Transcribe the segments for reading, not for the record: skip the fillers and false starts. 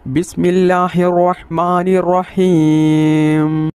ബിസ്മില്ലാഹിർ റഹ്മാനിർ റഹീം.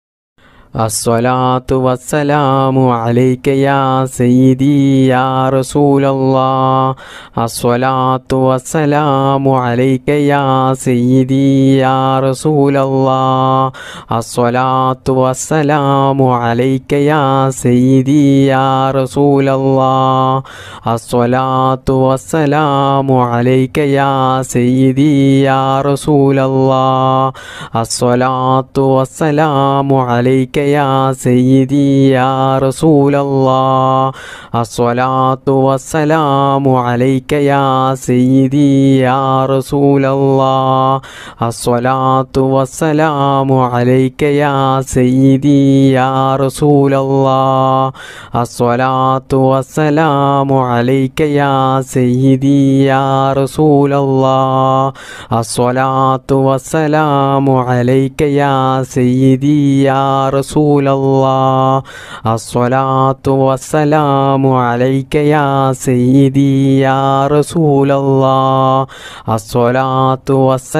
അസ്സലാത്തു വസ്സലാമു അലൈക യാ സയ്യിദി യാ റസൂലല്ലാഹ്. അസ്സലാത്തു വസ്സലാമു അലൈക യാ സയ്യിദി യാ റസൂലല്ലാഹ്. അസ്സലാത്തു വസ്സലാമു അലൈക യാ സയ്യിദി യാ റസൂലല്ലാഹ്. അസ്സലാത്തു വസ്സലാമു അലൈക യാ സയ്യിദി യാ റസൂലല്ലാഹ്. അസ്സലാത്തു വസ്സലാമു അലൈക യാ സയ്യിദി യാ റസൂലല്ലാഹ്. അസ്സലാത്തു വസ്സലാമു അലൈക യാ സയ്യിദി യാ റസൂലല്ലാഹ്. അസ്സലാത്തു വസ്സലാമു അലൈക യാ സയ്യിദി യാ റസൂലല്ലാഹ്. അസ്സലാത്തു വസ്സലാമു അലൈക യാ സയ്യിദി യാ റസൂലല്ലാഹ്. അസ്സലാത്തു വസ്സലാമു അലൈക യാ സയ്യിദി യാ റസൂലല്ലാഹ്. അസ്സലാത്തു വസ്സലാമു അലൈക യാ സയ്യിദി യാ റസൂലല്ലാഹ്. അസ്സലാത്തു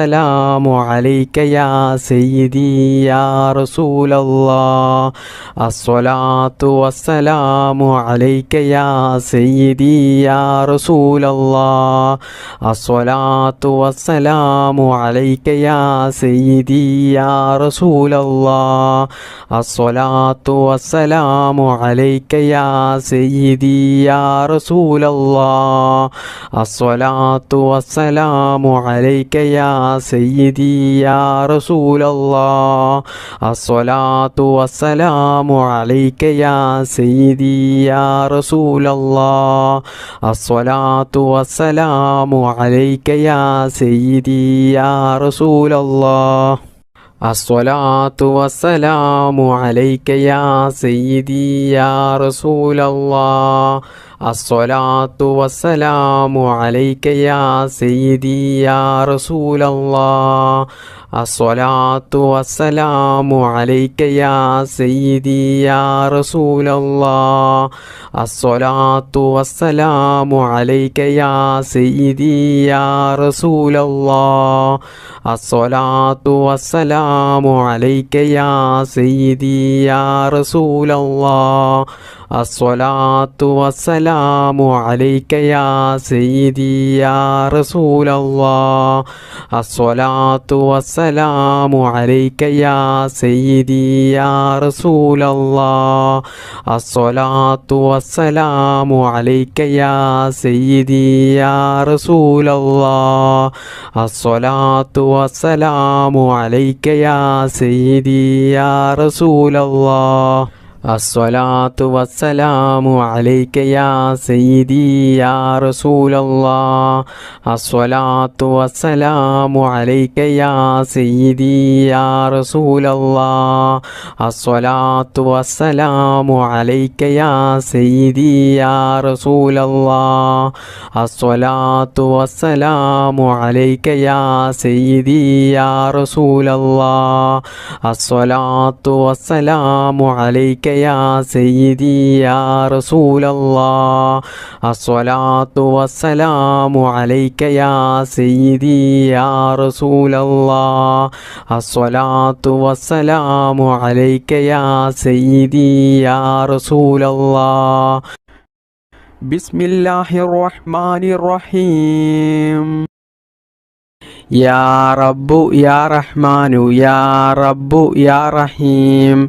വസ്സലാമു അലൈക യാ സയ്യിദി യാ റസൂലല്ലാഹ്. അസ്സലാത്തു വസ്സലാമു അലൈക യാ സയ്യിദി യാ റസൂലല്ലാഹ്. അസ്സലാത്തു വസ്സലാമു അലൈക യാ സയ്യിദി യാ റസൂലല്ലാഹ്. അസ്സലാത്തു വസ്സലാമു അലൈക യാ സയ്യിദി യാ റസൂലല്ലാഹ്. അസ്സലാത്തു വസ്സലാമു അലൈക യാ സയ്യിദി യാ റസൂലല്ലാഹ്. അസ്സലാത്തു വസ്സലാമു അലൈക യാ സയ്യിദി യാ റസൂലല്ലാഹ്. അസ്സലാത്തു വസ്സലാമു അലൈക യാ സയ്യിദി യാ റസൂലല്ലാഹ്. അസ്സലാത്തു വസ്സലാമു അലൈക യാ സയ്യിദി യാ റസൂലല്ലാഹ്. അസ്സലാത്തു വസ്സലാമു അലൈക യാ സയ്യിദി യാ റസൂലല്ലാഹ്. അസ്സലാത്തു വസ്സലാമു അലൈക യാ സയ്യിദി യാ റസൂലല്ലാഹ്. അസ്സലാത്തു വസ്സലാമു അലൈക യാ സയ്യിദി യാ റസൂലല്ലാഹ്. അസ്സലാത്തു വസ്സലാമു അലൈക യാ സയ്യിദി യാ റസൂലല്ലാഹ്. അസ്സലാത്തു വസ്സലാമു അലൈക യാ സയ്യിദി യാ റസൂലല്ലാഹ്. അസ്സലാത്തു വസ്സലാമു അലൈക യാ സയ്യിദി യാ റസൂലല്ലാഹ്. അസ്സലാത്തു വസ്സലാമു അലൈക യാ സയ്യിദി യാ റസൂലല്ലാഹ്. അസ്സലാത്തു വസ്സലാമു അലൈക യാ സയ്യിദി യാ റസൂലല്ലാഹ്. അസ്സലാത്തു വസ്സലാമു അലൈക യാ സയ്യിദി യാ റസൂലല്ലാഹ്. അസ്സലാത്തു വസ്സലാമു അലൈക യാ സയ്യിദി യാ റസൂലല്ലാഹ്. അസ്സലാത്തു വസ്സലാമു അലൈക യാ സയ്യിദി യാ റസൂലല്ലാഹ്. അസ്സലാത്തു വസ്സലാമു അലൈക യാ സയ്യിദി യാ റസൂലല്ലാഹ്. അസ്സലാത്തു വസ്സലാമു അലൈക യാ സയ്യിദി യാ റസൂലല്ലാഹ്. അസ്സലാത്തു വസ്സലാമു അലൈക യാ സയ്യിദി യാ റസൂലല്ലാഹ്. അസ്സലാത്തു വസ്സലാമു അലൈക യാ സയ്യിദി യാ റസൂലല്ലാഹ്. ബിസ്മില്ലാഹിർ റഹ്മാനിർ റഹീം. യാ റബ്ബു യാ റഹ്മാനു യാ റബ്ബു യാ റഹീം.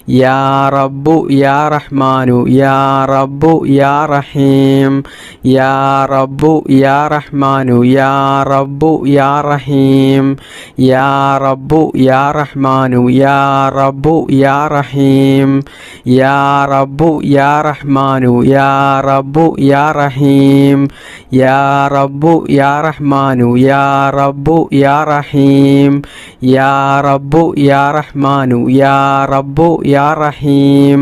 യാ റബ്ബു യാ റഹ്മാനു യാ റബ്ബു യാ റഹീം. യാ റബ്ബു യാ റഹ്മാനു യാ റബ്ബു യാ റഹീം. യാ റബ്ബു യാ റഹ്മാനു യാ റബ്ബു യാ റഹീം. യാ റബ്ബു യാ റഹ്മാനു യാ റബ്ബു യാ റഹീം. യാ റബ്ബു യാ റഹ്മാനു യാ റബ്ബു യാ റഹീം. യാ റബ്ബു യാ റഹ്മാനു യാ റബ്ബു യാ റഹീം.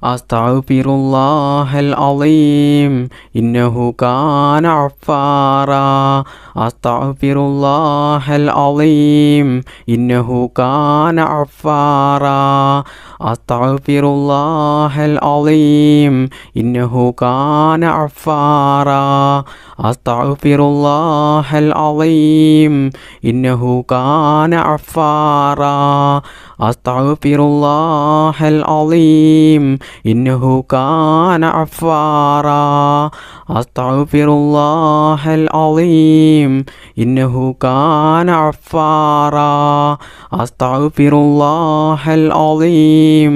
അസ്തഗ്ഫിറുല്ലാഹൽ അളീം ഇന്നഹു കാന ഗഫാറാ അസ്തഗ്ഫിറുല്ലാഹൽ അളീം ഇന്നഹു കാന ഗഫാറാ അസ്തഗ്ഫിറുല്ലാഹൽ അളീം ഇന്നഹു കാന ഗഫാറാ അസ്തഗ്ഫിറുല്ലാഹൽ അളീം ഇന്നഹു കാന ഗഫാറാ അസ്തഗ്ഫിറുല്ലാഹൽ അളീം ഇന്നഹു കാന ഗഫാറാ അസ്തഗ്ഫിറുല്ലാഹൽ അളീം ഇന്നഹു കാന ഗഫാറാ അസ്തഗ്ഫിറുല്ലാഹൽ അളീം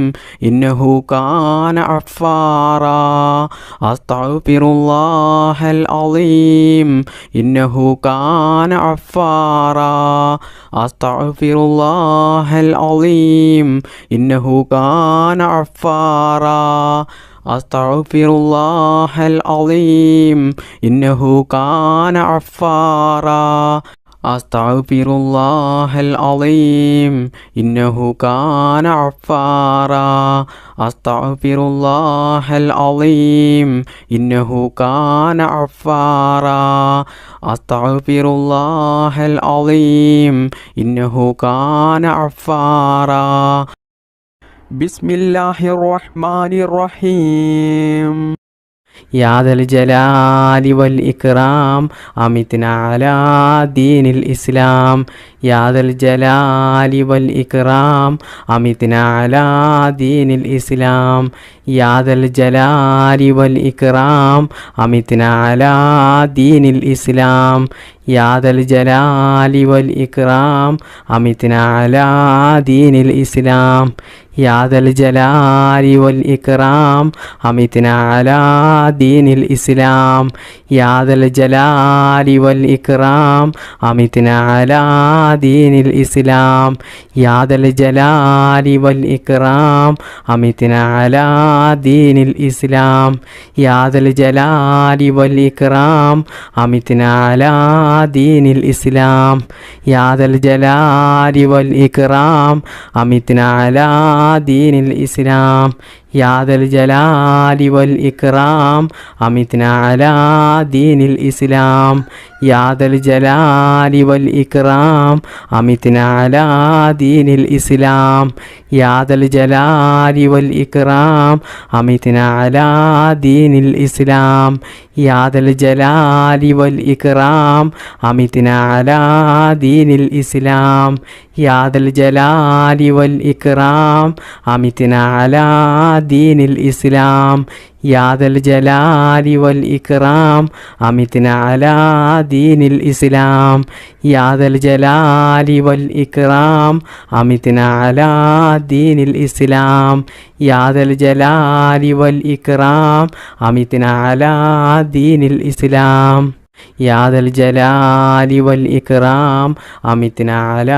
ഇന്നഹു കാന ഗഫാറാ അസ്തഗ്ഫിറുല്ലാഹൽ അളീം ഇന്നഹു കാന ഗഫാറാ അസ്തഗ്ഫിറുല്ലാഹൽ അളീം ഇന്നഹു കാന ഗഫാറാ അസ്തഗ്ഫിറുല്ലാഹൽ അളീം ഇന്നഹു കാന ഗഫാറാ അസ്തഗ്ഫിറുല്ലാഹൽ അളീം ഇന്നഹു കാന ഗഫാറാ അസ്തഗ്ഫിറുല്ലാഹൽ അളീം ഇന്നഹു കാന ഗഫാറാ അസ്തഗ്ഫിറുല്ലാഹൽ അളീം ഇന്നഹു കാന ഗഫാറാ ബിസ്മില്ലാഹിർ റഹ്മാനിർ റഹീം യാ ദൽ ജലാലി വൽ ഇക്റാം അമിത്നാ അലാ ദീനിൽ ഇസ്ലാം യാ ദൽ ജലാലി വൽ ഇക്റാം അമിത്നാ അലാ ദീനിൽ ഇസ്ലാം യാ ദൽ ജലാലി വൽ ഇക്റാം അമിത്നാ അലാ ദീനിൽ ഇസ്ലാം യാ ദൽ ജലാലി വൽ ഇക്റാം അമിത്നാ അലാ ദീനിൽ ഇസ്ലാം യാ ദൽ ജലാലി വൽ ഇക്റാം അമിത്നാ അലാ ദീനിൽ ഇസ്ലാം യാ ദൽ ജലാലി വൽ ഇക്റാം അമിത്നാ അലാ ദീനിൽ ഇസ്ലാം യാ ദൽ ജലാലി വൽ ഇക്റാം അമിത്നാ അലാ ദീനിൽ ഇസ്ലാം യാ ദൽ ജലാലി വൽ ഇക്റാം അമിത്നാ അലാ ദീനിൽ ഇസ്ലാം യാ ദൽ ജലാലി വൽ ഇക്റാം അമിത്നാ അലാ ദീനിൽ ഇസ്ലാം യാ ദൽ ജലാലി വൽ ഇക്റാം അമിത്നാ അലാ ദീനിൽ ഇസ്ലാം യാ ദൽ ജലാലി വൽ ഇക്റാം അമിത്നാ അലാ ദീനിൽ ഇസ്ലാം യാ ദൽ ജലാലി വൽ ഇക്റാം അമിത്നാ അലാ ദീനിൽ ഇസ്ലാം യാ ദൽ ജലാലി വൽ ഇക്റാം അമിത്നാ അലാ ദീനിൽ ഇസ്ലാം യാ ദൽ ജലാലി വൽ ഇക്റാം അമിത്നാ അലാ ദീനിൽ ഇസ്ലാം യാ ദൽ ജലാലി വൽ ഇക്റാം അമിത്നാ അലാ ദീനിൽ ഇസ്ലാം യാ ദൽ ജലാലി വൽ ഇക്റാം അമിത്നാ അലാ ദീനിൽ ഇസ്ലാം യാ ദൽ ജലാലി വൽ ഇക്റാം അമിത്നാ അലാ ദീനിൽ ഇസ്ലാം യാ ദൽ ജലാലി വൽ ഇക്റാം അമിത്നാ അലാ ദീനിൽ ഇസ്ലാം യാ ദൽ ജലാലി വൽ ഇക്റാം അമിത്നാ അലാ ദീനിൽ ഇസ്ലാം യാ ദൽ ജലാലി വൽ ഇക്റാം അമിത്നാ അലാ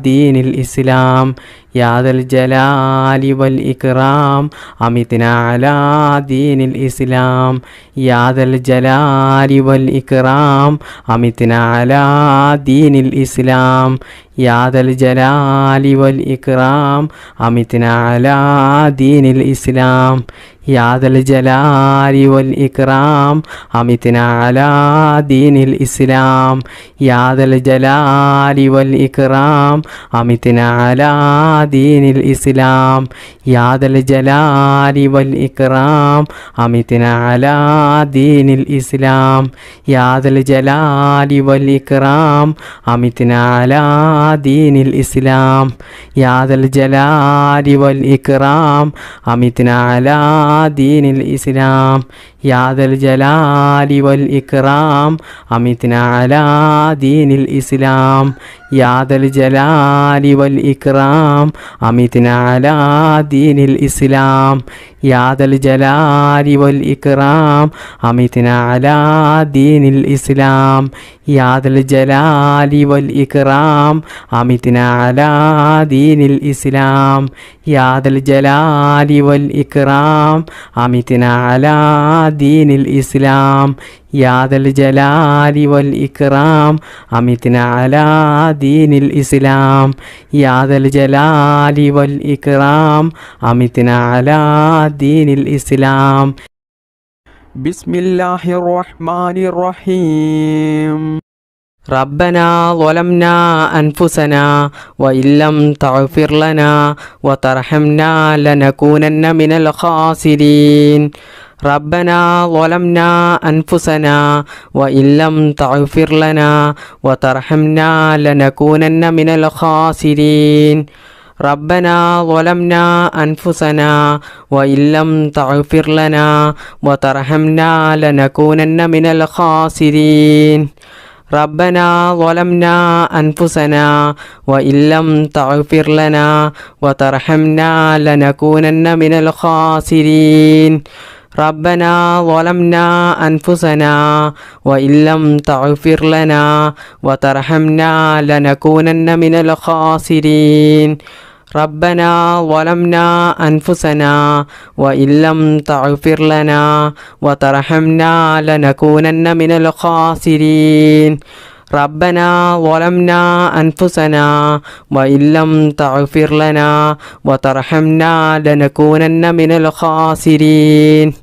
ദീനിൽ ഇസ്ലാം യാ ദൽ ജലാലി വൽ ഇക്റാം അമിത്നാ അലാ ദീനിൽ ഇസ്ലാം യാ ദൽ ജലാലി വൽ ഇക്റാം അമിത്നാ അലാ ദീനിൽ ഇസ്ലാം യാ ദൽ ജലാലി വൽ ഇക്റാം അമിത്നാ അലാ ദീനിൽ ഇസ്ലാം യാ ദൽ ജലാലി വൽ ഇക്റാം അമിത്നാ അലാ ദീനിൽ ഇസ്ലാം യാ ദൽ ജലാലി വൽ ഇക്റാം അമിത്നാ അലാ ദീനിൽ ഇസ്ലാം യാ ദൽ ജലാലി വൽ ഇക്റാം അമിത്നാ അലാ ദീനിൽ ഇസ്ലാം യാ ദൽ ജലാലി വൽ ഇക്റാം അമിത്നാ അലാ ദീനിൽ ഇസ്ലാം യാ ദൽ ജലാലി വൽ ഇക്റാം അമിത്നാ അലാ ദീനിൽ ഇസ്ലാം യാ ദൽ ജലാലി വൽ ഇക്റാം അമിത്നാ അലാ ദീനിൽ ഇസ്ലാം യാ ദൽ ജലാലി വൽ ഇക്റാം അമിത്നാ അലാ ദീനിൽ ഇസ്ലാം യാ ദൽ ജലാലി വൽ ഇക്റാം അമിത്നാ അലാ ദീനിൽ ഇസ്ലാം യാ ദൽ ജലാലി വൽ ഇക്റാം അമിത്നാ അലാ ദീനിൽ ഇസ്ലാം യാ ദൽ ജലാലി വൽ ഇക്റാം അമിത്നാ അലാ دين الإسلام. بسم الله الرحمن الرحيم. ربنا ظلمنا أنفسنا وإن لم تغفر لنا وترحمنا لنكونن من الخاسرين. ربنا ظلمنا أنفسنا وإن لم تغفر لنا وترحمنا لنكونن من الخاسرين. ربنا ظلمنا أنفسنا وإن لم تغفر لنا وترحمنا لنكونن من الخاسرين. ربنا ظلمنا أنفسنا وإن لم تغفر لنا وترحمنا لنكونن من الخاسرين. ربنا ظلمنا أنفسنا وإن لم تغفر لنا وترحمنا لنكونن من الخاسرين. ربنا ظلمنا أنفسنا وإن لم تغفر لنا وترحمنا لنكونن من الخاسرين. ربنا ظلمنا أنفسنا وإن لم تغفر لنا وترحمنا لنكونن من الخاسرين.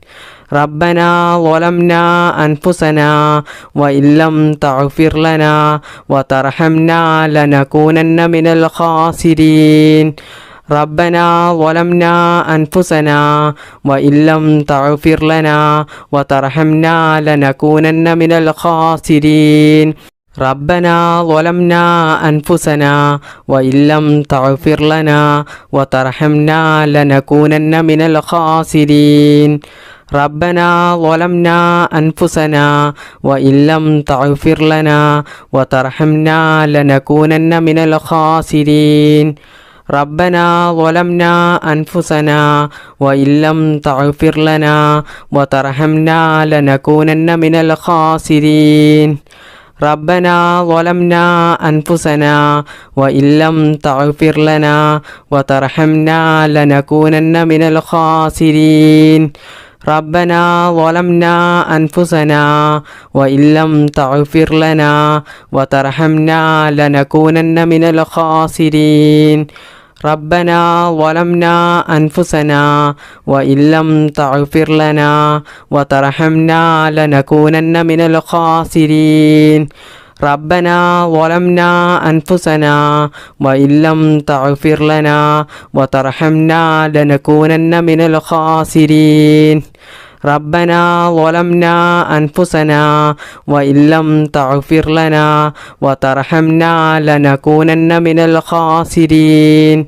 ربنا ظلمنا أنفسنا وإن لم تغفر لنا وترحمنا لنكونن من الخاسرين. ربنا ظلمنا أنفسنا وإن لم تغفر لنا وترحمنا لنكونن من الخاسرين. ربنا ظلمنا أنفسنا وإن لم تغفر لنا وترحمنا لنكونن من الخاسرين. ربنا ظلمنا أنفسنا وإن لم تغفر لنا وترحمنا لنكونن من الخاسرين. ربنا ظلمنا أنفسنا وإن لم تغفر لنا وترحمنا لنكونن من الخاسرين. ربنا ظلمنا أنفسنا وإن لم تغفر لنا وترحمنا لنكونن من الخاسرين. ربنا ظلمنا أنفسنا وإن لم تغفر لنا وترحمنا لنكونن من الخاسرين. ربنا ظلمنا أنفسنا وإن لم تغفر لنا وترحمنا لنكونن من الخاسرين. ربنا ظلمنا أنفسنا وإن لم تغفر لنا وترحمنا لنكونن من الخاسرين. ربنا ظلمنا أنفسنا وإن لم تغفر لنا وترحمنا لنكونن من الخاسرين.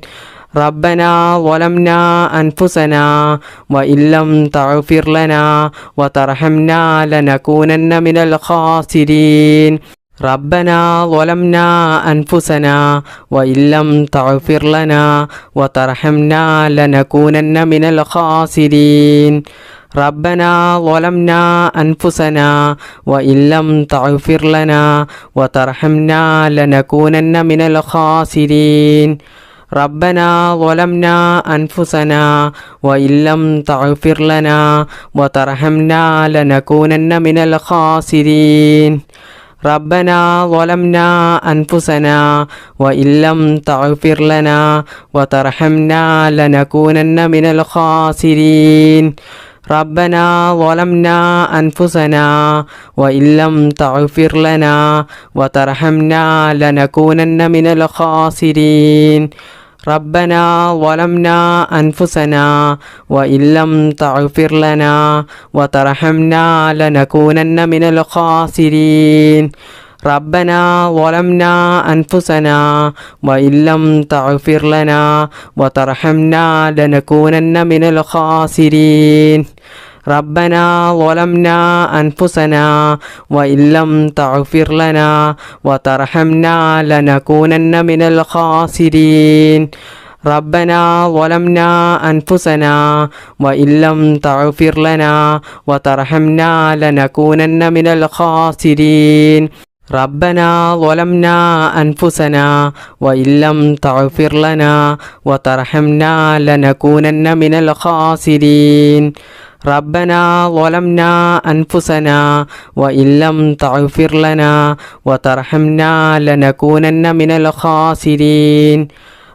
ربنا ظلمنا أنفسنا وإن لم تغفر لنا وترحمنا لنكونن من الخاسرين. ربنا ظلمنا أنفسنا وإن لم تغفر لنا وترحمنا لنكونن من الخاسرين. ربنا ظلمنا أنفسنا وإن لم تغفر لنا وترحمنا لنكونن من الخاسرين. ربنا ظلمنا أنفسنا وإن لم تغفر لنا وترحمنا لنكونن من الخاسرين. ربنا ظلمنا أنفسنا وإن لم تغفر لنا وترحمنا لنكونن من الخاسرين. ربنا ظلمنا أنفسنا وإن لم تغفر لنا وترحمنا لنكونن من الخاسرين. ربنا ظلمنا أنفسنا وإن لم تغفر لنا وترحمنا لنكونن من الخاسرين. ربنا ظلمنا أنفسنا وإن لم تغفر لنا وترحمنا لنكونن من الخاسرين. ربنا ظلمنا أنفسنا وإن لم تغفر لنا وترحمنا لنكونن من الخاسرين. ربنا ظلمنا أنفسنا وإن لم تغفر لنا وترحمنا لنكونن من الخاسرين. ربنا ظلمنا أنفسنا وإن لم تغفر لنا وترحمنا لنكونن من الخاسرين. ربنا ظلمنا أنفسنا وإن لم تغفر لنا وترحمنا لنكونن من الخاسرين.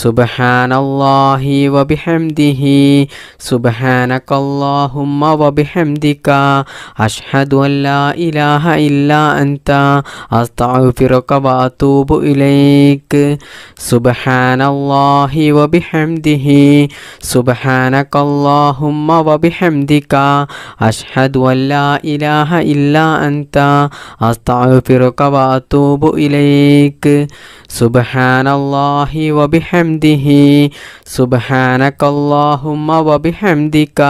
സുബ്ഹാനല്ലാഹി വബിഹംദിഹി സുബ്ഹാനകല്ലാഹുമ്മ വബിഹംദിക അഷ്ഹദു അൻ ലാ ഇലാഹ ഇല്ലാ അൻത അസ്തഗ്ഫിറുക വഅതൂബു ഇലൈക് സുബ്ഹാനല്ലാഹി വബിഹംദിഹി സുബ്ഹാനകല്ലാഹുമ്മ വബിഹംദിക അഷ്ഹദു അൻ ലാ ഇലാഹ ഇല്ലാ അൻത അസ്തഗ്ഫിറുക വഅതൂബു ഇലൈക് സുബ്ഹാനല്ലാഹി വബിഹംദിഹി സുബ്ഹാനകല്ലാഹുമ്മ വബിഹംദിക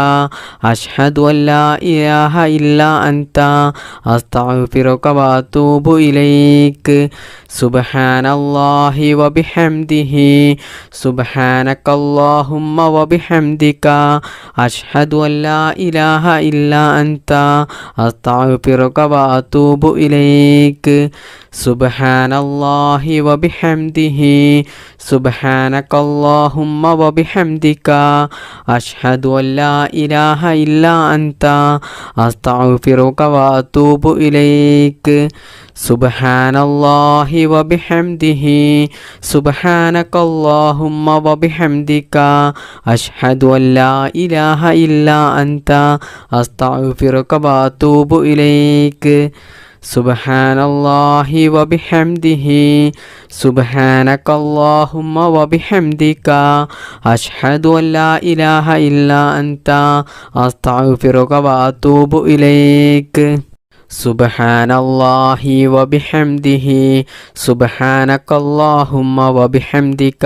അഷ്ഹദു അൻ ലാ ഇലാഹ ഇല്ലാ അൻത അസ്തഗ്ഫിറുക വഅതൂബു ഇലൈക് സുബ്ഹാനല്ലാഹി വബിഹംദിഹി സുബ്ഹാനകല്ലാഹുമ്മ വബിഹംദിക അഷ്ഹദു അൻ ലാ ഇലാഹ ഇല്ലാ അൻത അസ്തഗ്ഫിറുക വഅതൂബു ഇലൈക് സുബ്ഹാനല്ലാഹി വബിഹംദിഹി സുബ്ഹാനകല്ലാഹുമ്മ വബിഹംദിക അഷ്ഹദു അൻ ലാ ഇലാഹ ഇല്ലാ അൻത അസ്തഗ്ഫിറുക വഅതൂബു ഇലൈക് സുബ്ഹാനല്ലാഹി വബിഹംദിഹി സുബ്ഹാനകല്ലാഹുമ്മ വബിഹംദിക അഷ്ഹദു അൻ ലാ ഇലാഹ ഇല്ലാ അൻത അസ്തഗ്ഫിറുക വഅതൂബു ഇലൈക് സുബ്ഹാനല്ലാഹി വബിഹംദിഹി സുബ്ഹാനകല്ലാഹുമ്മ വബിഹംദിക അഷ്ഹദു അൻ ലാ ഇലാഹ ഇല്ലാ അൻത അസ്തഗ്ഫിറുക വഅതൂബു ഇലൈക് സുബ്ഹാനല്ലാഹി വബിഹംദിഹി സുബ്ഹാനകല്ലാഹുമ്മ വബിഹംദിക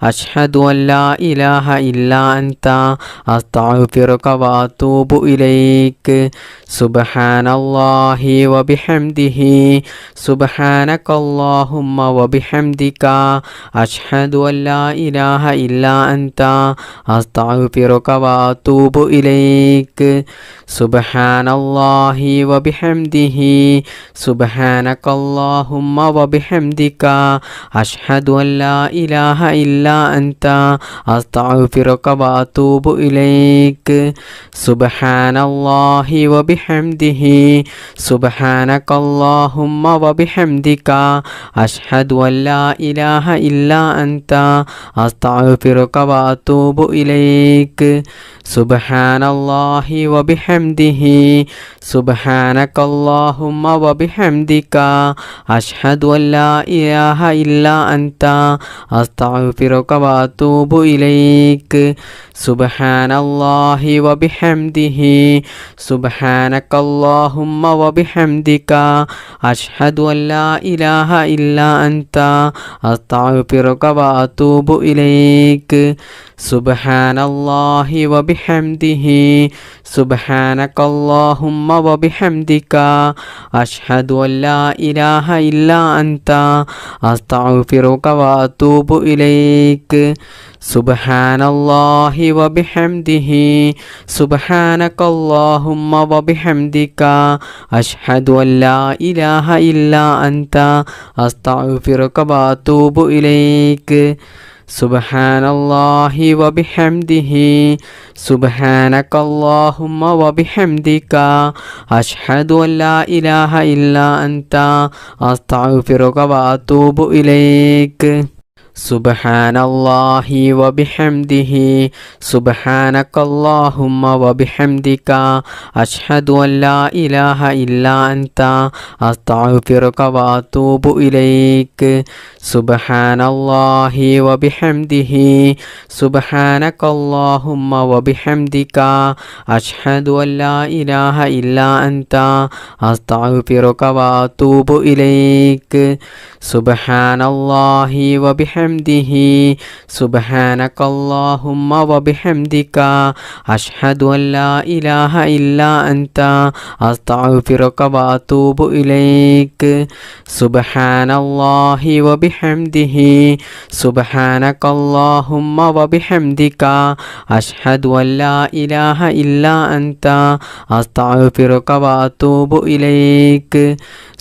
അഷ്ഹദു അൻ ലാ ഇലാഹ ഇല്ലാ അൻത അസ്തഗ്ഫിറുക വഅതൂബു ഇലൈക് സുബ്ഹാനല്ലാഹി വബിഹംദിഹി സുബ്ഹാനകല്ലാഹുമ്മ വബിഹംദിക അഷ്ഹദു അൻ ലാ ഇലാഹ ഇല്ലാ അൻത അസ്തഗ്ഫിറുക വഅതൂബു ഇലൈക് സുബ്ഹാനല്ലാഹി വബിഹംദിഹി സുബ്ഹാനകല്ലാഹുമ്മ വബിഹംദിക അഷ്ഹദു അൻ ലാ ഇലാഹ ഇല്ലാ അൻത അസ്തഗ്ഫിറുക വഅതൂബു ഇലൈക് സുബ്ഹാനല്ലാഹി വബിഹംദിഹി സുബ്ഹാനകല്ലാഹുമ്മ വബിഹംദിക അഷ്ഹദു അൻ ലാ ഇലാഹ ഇല്ലാ അൻത അസ്തഗ്ഫിറുക വഅതൂബു ഇലൈക് സുബ്ഹാനല്ലാഹി വബിഹംദിഹി സുബ്ഹാനകല്ലാഹുമ്മ വബിഹംദിക അഷ്ഹദു അൻ ലാ ഇലാഹ ഇല്ലാ അൻത അസ്തഗ്ഫിറുക വഅതൂബു ഇലൈക് സുബ്ഹാനല്ലാഹി വബിഹംദിഹി സുബ്ഹാനകല്ലാഹുമ്മ വബിഹംദിക അഷ്ഹദു അൻ ലാ ഇലാഹ ഇല്ലാ അൻത അസ്തഗ്ഫിറുക വഅതൂബു ഇലൈക് സുബ്ഹാനല്ലാഹി വബിഹംദിഹി സുബ്ഹാനകല്ലാഹുമ്മ വബിഹംദിക അഷ്ഹദു അൻ ലാ ഇലാഹ ഇല്ലാ അൻത അസ്തഗ്ഫിറുക വഅതൂബു ഇലൈക് സുബ്ഹാനല്ലാഹി വബിഹംദിഹി സുബ്ഹാനകല്ലാഹുമ്മ വബിഹംദിക അഷ്ഹദു അൻ ലാ ഇലാഹ ഇല്ലാ അൻത അസ്തഗ്ഫിറുക വഅതൂബു ഇലൈക് സുബ്ഹാനല്ലാഹി വബിഹംദിഹി സുബ്ഹാനകല്ലാഹുമ്മ വബിഹംദിക അഷ്ഹദു അൻ ലാ ഇലാഹ ഇല്ലാ അൻത അസ്തഗ്ഫിറുക വഅതൂബു ഇലൈക് സുബ്ഹാനല്ലാഹി വബിഹംദിഹി സുബ്ഹാനകല്ലാഹുമ്മ വബിഹംദിക അഷ്ഹദു അൻ ലാ ഇലാഹ ഇല്ലാ അൻത അസ്തഗ്ഫിറുക വഅതൂബു ഇലൈക് സുബ്ഹാനല്ലാഹി വബിഹംദിഹി സുബ്ഹാനകല്ലാഹുമ്മ വബിഹംദിക അഷ്ഹദു അൻ ലാ ഇലാഹ ഇല്ലാ അൻത അസ്തഗ്ഫിറുക വഅതൂബു ഇലൈക് സുബ്ഹാനല്ലാഹി വബിഹംദിഹി സുബ്ഹാനകല്ലാഹുമ്മ വബിഹംദിക അഷ്ഹദു അൻ ലാ ഇലാഹ ഇല്ലാ അൻത അസ്തഗ്ഫിറുക വഅതൂബു ഇലൈക് സുബ്ഹാനല്ലാഹി വബിഹംദിഹി സുബ്ഹാനകല്ലാഹുമ്മ വബിഹംദിക അഷ്ഹദു അൻ ലാ ഇലാഹ ഇല്ലാ അൻത അസ്തഗ്ഫിറുക വഅതൂബു ഇലൈക്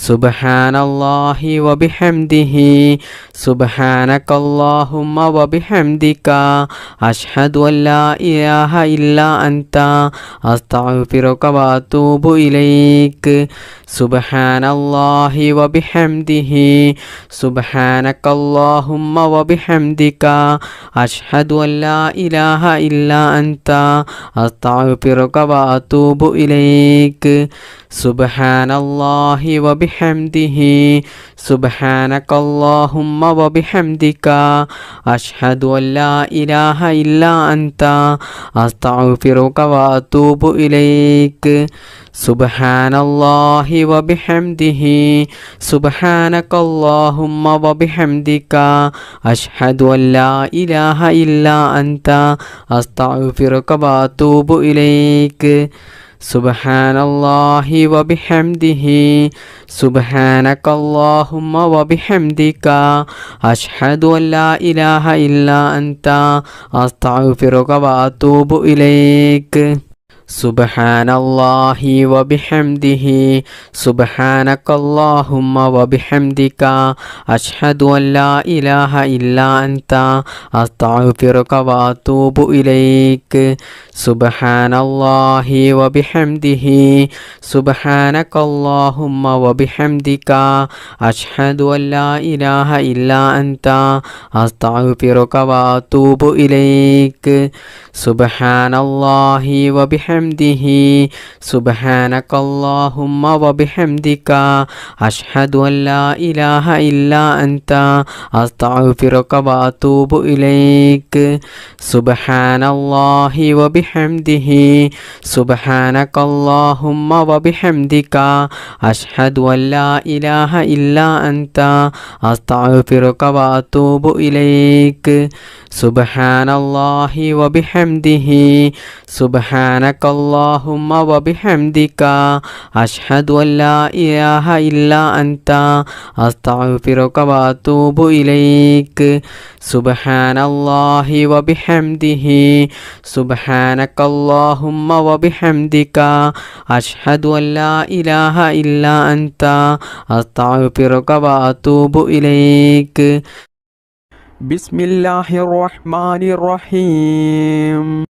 സുബ്ഹാനല്ലാഹി വബിഹംദിഹി സുബ്ഹാനക اللهم وبحمدك أشهد أن لا إله إلا أنت أستغفرك وأتوب إليك سبحان الله وبحمده سبحانك اللهم وبحمدك أشهد أن لا إله إلا أنت أستغفرك وأتوب إليك سبحان الله وبحمده سبحانك اللهم وبحمدك أشهد أن لا إله إلا أنت أستغفرك وأتوب إليك سبحان الله وبحمده سبحانك اللهم وبحمدك أشهد أن لا إله إلا أنت أستغفرك وأتوب إليك سبحان الله وبحمده سبحانك اللهم وبحمدك أشهد أن لا إله إلا أنت أستغفرك وأتوب إليك سبحان الله وبحمده سبحانك اللهم وبحمدك أشهد أن لا إله إلا أنت أستغفرك وأتوب إليك سبحان الله وبحمده سبحانك اللهم وبحمدك أشهد أن لا إله إلا أنت أستغفرك وأتوب إليك سبحان الله وبحمده سبحانك اللهم وبحمدك أشهد أن لا إله إلا أنت أستغفرك وأتوب إليك سبحان الله وبحمده سبحانك اللهم وبحمدك أشهد أن لا إله إلا أنت أستغفرك وأتوب إليك سبحان الله وبحمده سبحانك اللهم وبحمدك أشهد أن لا إله إلا أنت أستغفرك وأتوب إليك سبحان الله وبحمده سبحانك اللهم وبحمدك أشهد أن لا إله إلا أنت أستغفرك وأتوب إليك بسم الله الرحمن الرحيم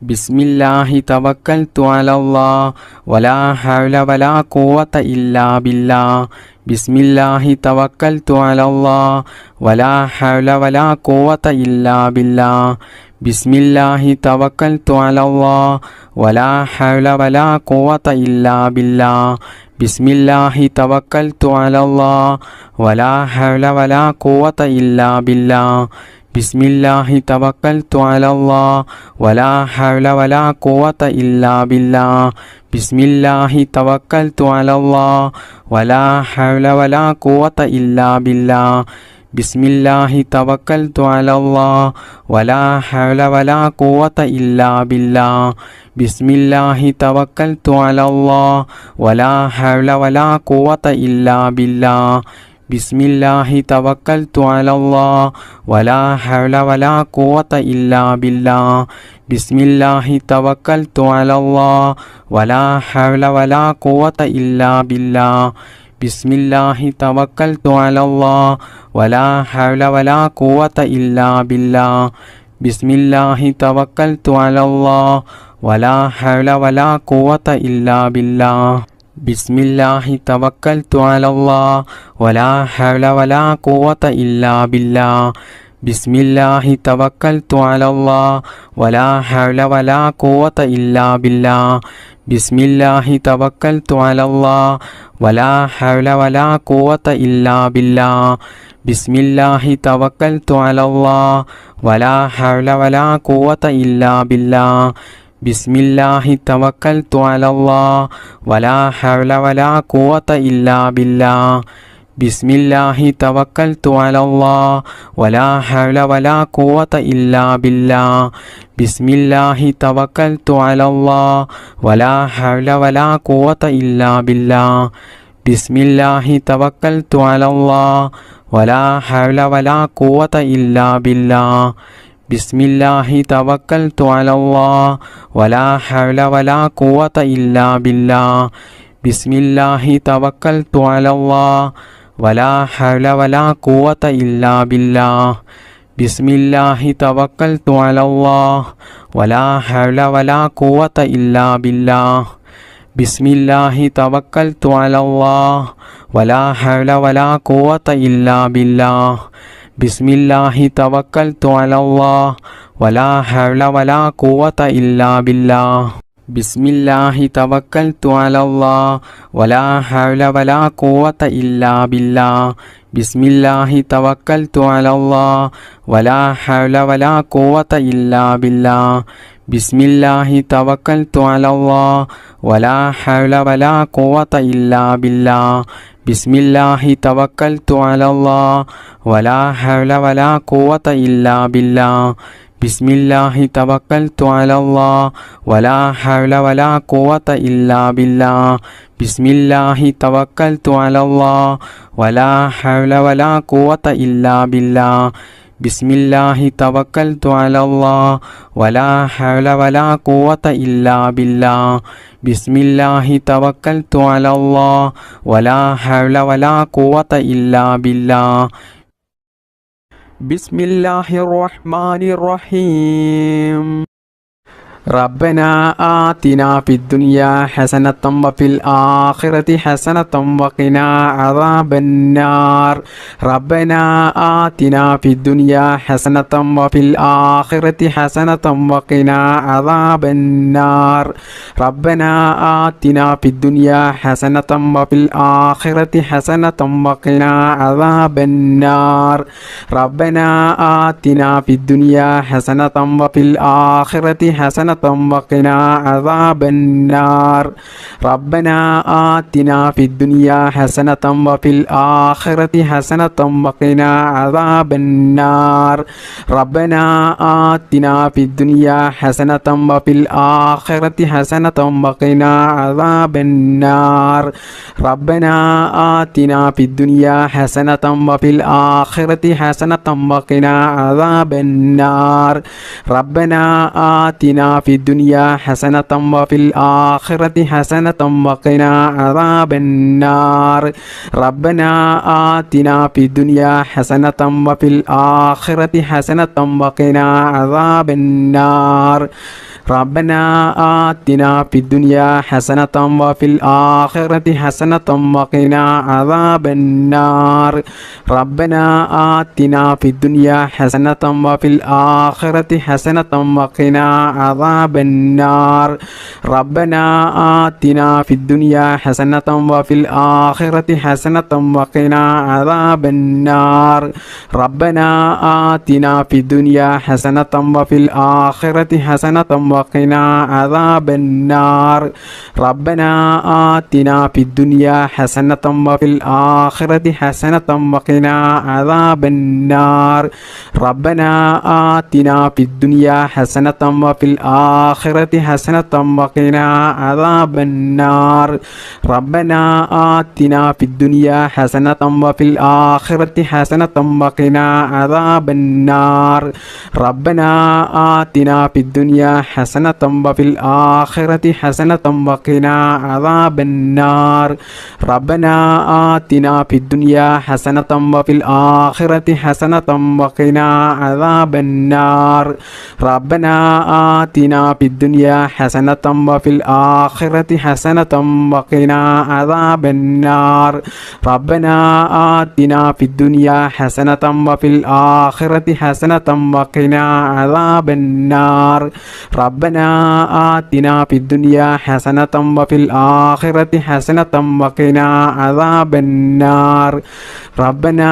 بسم الله توكلت على الله ولا حول ولا قوة إلا بالله بسم الله توكلت على الله ولا حول ولا قوة إلا بالله بسم الله توكلت على الله ولا حول ولا قوة إلا بالله بسم الله توكلت على الله ولا حول ولا قوة إلا بالله بسم الله توكلت على الله ولا حول ولا قوة إلا بالله بسم الله توكلت على الله ولا حول ولا قوة إلا بالله بسم الله توكلت على الله ولا حول ولا قوة إلا بالله بسم الله توكلت على الله ولا حول ولا قوة إلا بالله بسم الله توكلت على الله ولا حول ولا قوة إلا بالله بسم الله توكلت على الله ولا حول ولا قوة إلا بالله بسم الله توكلت على الله ولا حول ولا قوة إلا بالله بسم الله توكلت على الله ولا حول ولا قوة إلا بالله بسم الله توكلت على الله ولا حول ولا قوة إلا بالله بسم الله توكلت على الله ولا حول ولا قوة إلا بالله بسم الله توكلت على الله ولا حول ولا قوة إلا بالله بسم الله توكلت على الله ولا حول ولا قوة إلا بالله بسم الله توكلت على الله ولا حول ولا قوة إلا بالله بسم الله توكلت على الله ولا حول ولا قوة إلا بالله بسم الله توكلت على الله ولا حول ولا قوة إلا بالله بسم الله توكلت على الله ولا حول ولا قوة إلا بالله بسم الله توكلت على الله ولا حول ولا قوة إلا بالله بسم الله توكلت على الله ولا حول ولا قوة إلا بالله ബിസ്മില്ലാഹി തവക്കൽതു അലല്ലാഹ് വലാ ഹൗല വലാ ഖുവത ഇല്ലാ ബില്ലാഹ് ബിസ്മില്ലാഹി തവക്കൽതു അലല്ലാഹ് വലാ ഹൗല വലാ ഖുവത ഇല്ലാ ബില്ലാഹ് ബിസ്മില്ലാഹി തവക്കൽതു അലല്ലാഹ് വലാ ഹൗല വലാ ഖുവത ഇല്ലാ ബില്ലാഹ് ബിസ്മില്ലാഹി തവക്കൽതു അലല്ലാഹ് വലാ ഹൗല വലാ ഖുവത ഇല്ലാ ബില്ലാഹ് ബിസ്മില്ലാഹി തവക്കൽതു അലല്ലാഹ് വലാ ഹൗല വലാ ഖുവത ഇല്ലാ ബില്ലാഹ് ബിസ്മില്ലാഹി തവക്കൽതു അലല്ലാഹ് വലാ ഹൗല വലാ ഖുവത ഇല്ലാ ബില്ലാഹ് ബിസ്മില്ലാഹി തവക്കൽതു അലല്ലാഹ് വലാ ഹൗല വലാ ഖുവത ഇല്ലാ ബില്ലാഹ് ബിസ്മില്ലാഹി തവക്കൽതു അലല്ലാഹ് വലാ ഹൗല വലാ ഖുവത ഇല്ലാ ബില്ലാഹ് ബിസ്മില്ലാഹി തവക്കൽതു അലല്ലാഹ് വലാ ഹൗല വലാ ഖുവത ഇല്ലാ ബില്ലാഹ് ബിസ്മില്ലാഹി തവക്കൽതു അലല്ലാഹ് വലാ ഹൗല വലാ ഖുവത ഇല്ലാ ബില്ലാഹ് ബിസ്മില്ലാഹി തവക്കൽതു അലല്ലാഹ് വലാ ഹൗല വലാ ഖുവത ഇല്ലാ ബില്ലാഹ് ബിസ്മില്ലാഹിർ റഹ്മാനിർ റഹീം റബ്ബനാ ആതിനാ ഫിദ്ദുനിയാ ഹസനതൻ വഫിൽ ആഖിറതി ഹസനതൻ വഖിനാ അദാബന്നാർ റബ്ബനാ ആതിനാ ഫിദ്ദുനിയാ ഹസനതൻ വഫിൽ ആഖിറതി ഹസനതൻ വഖിനാ അദാബന്നാർ റബ്ബനാ ആതിനാ ഫിദ്ദുനിയാ ഹസനതൻ വഫിൽ ആഖിറതി ഹസനതൻ വഖിനാ അദാബന്നാർ റബ്ബനാ ആതിനാ ഫിദ്ദുനിയാ ഹസനതൻ വഫിൽ ആഖിറതി ഹസനതൻ وقنا عذاب النار ربنا آتنا في الدنيا حسنة وفي الآخرة حسنة وقنا عذاب النار ربنا آتنا في الدنيا حسنة وفي الآخرة حسنة وقنا عذاب النار ربنا آتنا في الدنيا حسنة وفي الآخرة حسنة وقنا عذاب النار ربنا آتنا في الدنيا حسنة وفي الآخرة حسنة وقنا عذاب النار ربنا آتنا في الدنيا حسنة وفي الآخرة حسنة وقنا عذاب النار ربنا آتنا في الدنيا حسنة وفي الآخرة حسنة وقنا عذاب النار ربنا آتنا في الدنيا حسنة وفي الآخرة حسنة وقنا عذاب النار ربنا آتنا في الدنيا حسنة وفي الآخرة حسنة وقنا عذاب النار ربنا آتنا في الدنيا حسنة وفي الآخرة حسنة وقنا عذاب النار ربنا آتنا في الدنيا حسنة وفي الآخرة حسنة وقنا عذاب النار ربنا آتنا في الدنيا حسنة وفي الآخرة حسنة وقنا عذاب النار ربنا آتنا في الدنيا حسنة وفي الآخرة حسنة وقنا عذاب النار ربنا آتنا في الدنيا حسنة وفي الآخرة حسنة وقنا عذاب النار ربنا آتنا في الدنيا حسنة وفي الآخرة حسنة وقنا عذاب النار ربنا آتنا في الدنيا حسنة وفي الآخرة حسنة وقنا عذاب النار ربنا آتنا في الدنيا حسنة وفي الآخرة حسنة وقنا عذاب النار ربنا آتنا في الدنيا حسنة وفي الآخرة حسنة وقنا عذاب النار ربنا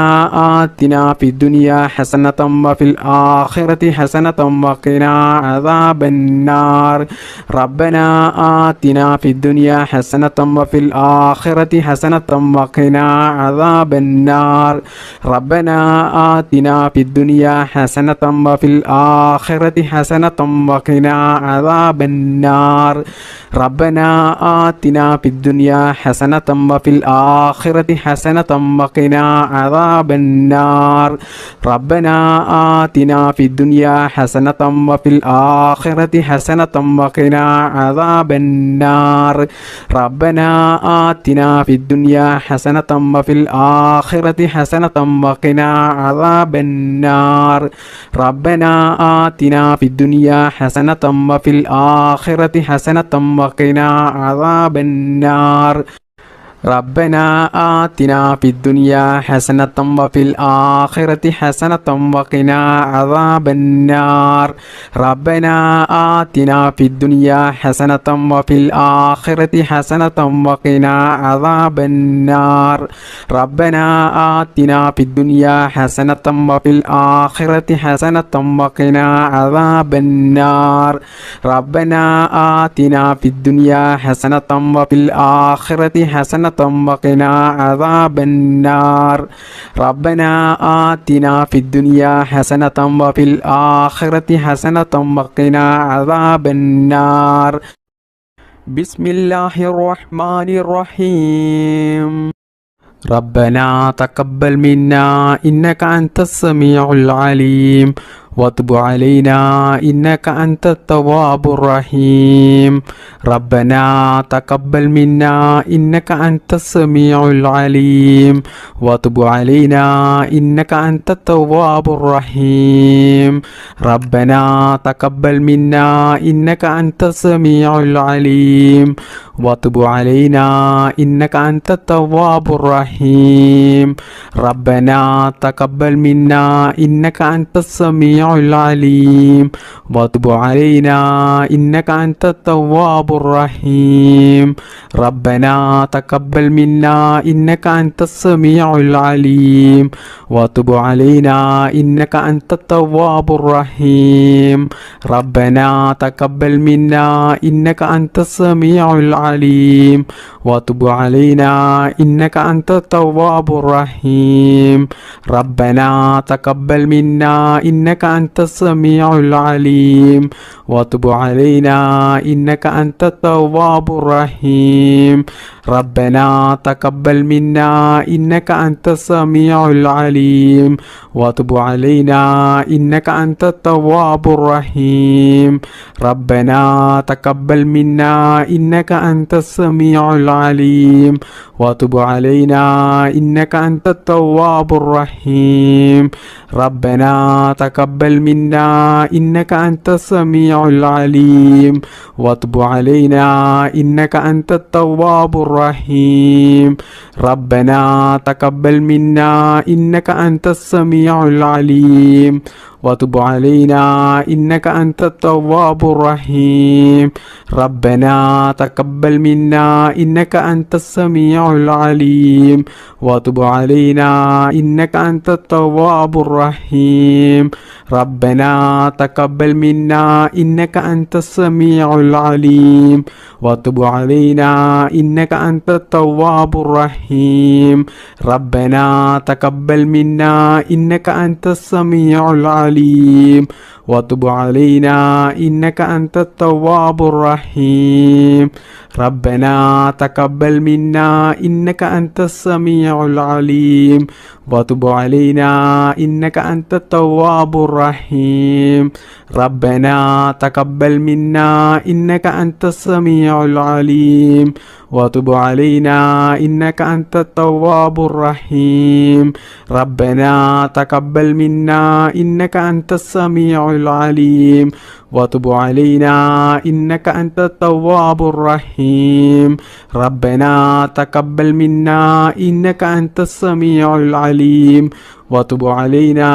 آتنا في الدنيا حسنة وفي الآخرة حسنة وقنا عذاب النار ربنا آتنا في الدنيا حسنة وفي الآخرة حسنة وقنا عذاب النار ربنا آتنا في الدنيا حسنة وفي الآخرة حسنة وقنا عذاب النار ربنا آتنا في الدنيا حسنة وفي الآخرة حسنة وقنا عذاب النار ربنا آتنا في الدنيا حسنة وفي الآخرة حسنة وقنا عذاب النار ربنا آتنا في الدنيا حسنة وفي الآخرة حسنة وقنا عذاب النار ربنا آتنا في الدنيا حسنة وفي الآخرة حسنة وقنا عذاب النار ربنا آتنا في الدنيا حسنة وفي الآخرة حسنة وقنا عذاب النار ربنا آتنا في الدنيا حسنة وفي الآخرة حسنة وقنا عذاب النار ربنا آتنا في الدنيا حسنة وفي الآخرة حسنة وقنا عذاب النار ربنا آتنا في الدنيا حسنة وفي الآخرة حسنة وقنا عذاب النار ربنا آتنا في الدنيا حسنة وفي الآخرة حسنة وقنا عذاب النار بسم الله الرحمن الرحيم ربنا تقبل منا إنك أنت السميع العليم وتب علينا إنك أنت التواب الرحيم ربنا تقبل منا إنك أنت السميع العليم وتب علينا إنك أنت التواب الرحيم ربنا تقبل منا إنك أنت السميع العليم وتب علينا إنك أنت التواب الرحيم ربنا تقبل منا إنك أنت السميع العليم وتب علينا إنك أنت التواب الرحيم ربنا تقبل منا إنك أنت السميع العليم وتب علينا إنك أنت التواب الرحيم ربنا تقبل منا إنك أنت السميع العليم وتب علينا إنك أنت التواب الرحيم ربنا تقبل منا إنك أنت السميع العليم وتب علينا إنك أنت التواب الرحيم ربنا تقبل منا إنك أنت السميع العليم وتب علينا إنك أنت التواب الرحيم ربنا تقبل منا إنك أنت السميع العليم وتب علينا إنك أنت التواب الرحيم ربنا تقبل منا إنك أنت السميع العليم وتب علينا إنك أنت التواب الرحيم ربنا تقبل منا إنك أنت السميع العليم وتب علينا إنك أنت التواب الرحيم ربنا تقبل منا إنك أنت السميع العليم وتب علينا إنك أنت التواب الرحيم ربنا تقبل منا إنك أنت السميع العليم وتب علينا إنك أنت التواب الرحيم ربنا تقبل منا إنك أنت السميع العليم وتب علينا إنك أنت التواب الرحيم ربنا تقبل منا إنك أنت السميع العليم وتب علينا إنك أنت التواب الرحيم ربنا تقبل منا إنك أنت السميع العليم وتب علينا إنك أنت التواب الرحيم ربنا تقبل منا إنك أنت السميع العليم وتب علينا إنك أنت التواب الرحيم ربنا تقبل منا إنك أنت السميع العليم وتب علينا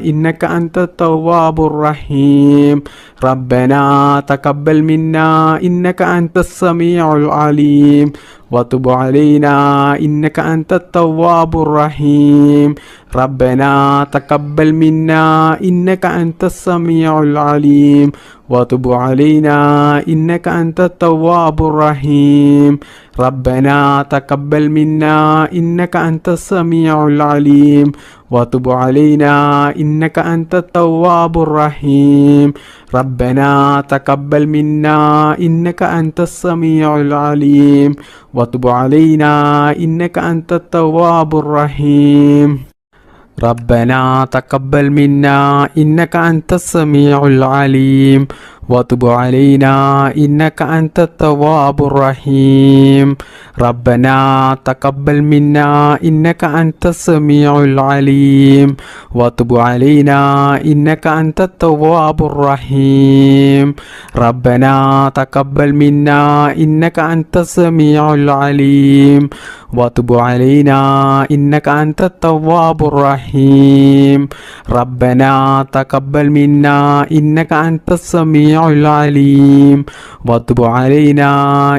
إنك أنت التواب الرحيم ربنا تقبل منا إنك أنت السميع العليم وتب علينا إنك أنت التواب الرحيم ربنا تقبل منا إنك أنت السميع العليم وتب علينا إنك أنت التواب الرحيم ربنا تقبل منا إنك أنت السميع العليم وتب علينا إنك أنت التواب الرحيم ربنا تقبل منا إنك أنت السميع العليم وتب علينا إنك أنت التواب الرحيم ربنا تقبل منا إنك أنت السميع العليم وتب علينا إنك أنت التواب الرحيم ربنا تقبل منا إنك أنت السميع العليم وتب علينا إنك أنت التواب الرحيم ربنا تقبل منا إنك أنت السميع العليم وتب علينا إنك أنت التواب الرحيم ربنا تقبل منا إنك أنت السميع العليم وتب علينا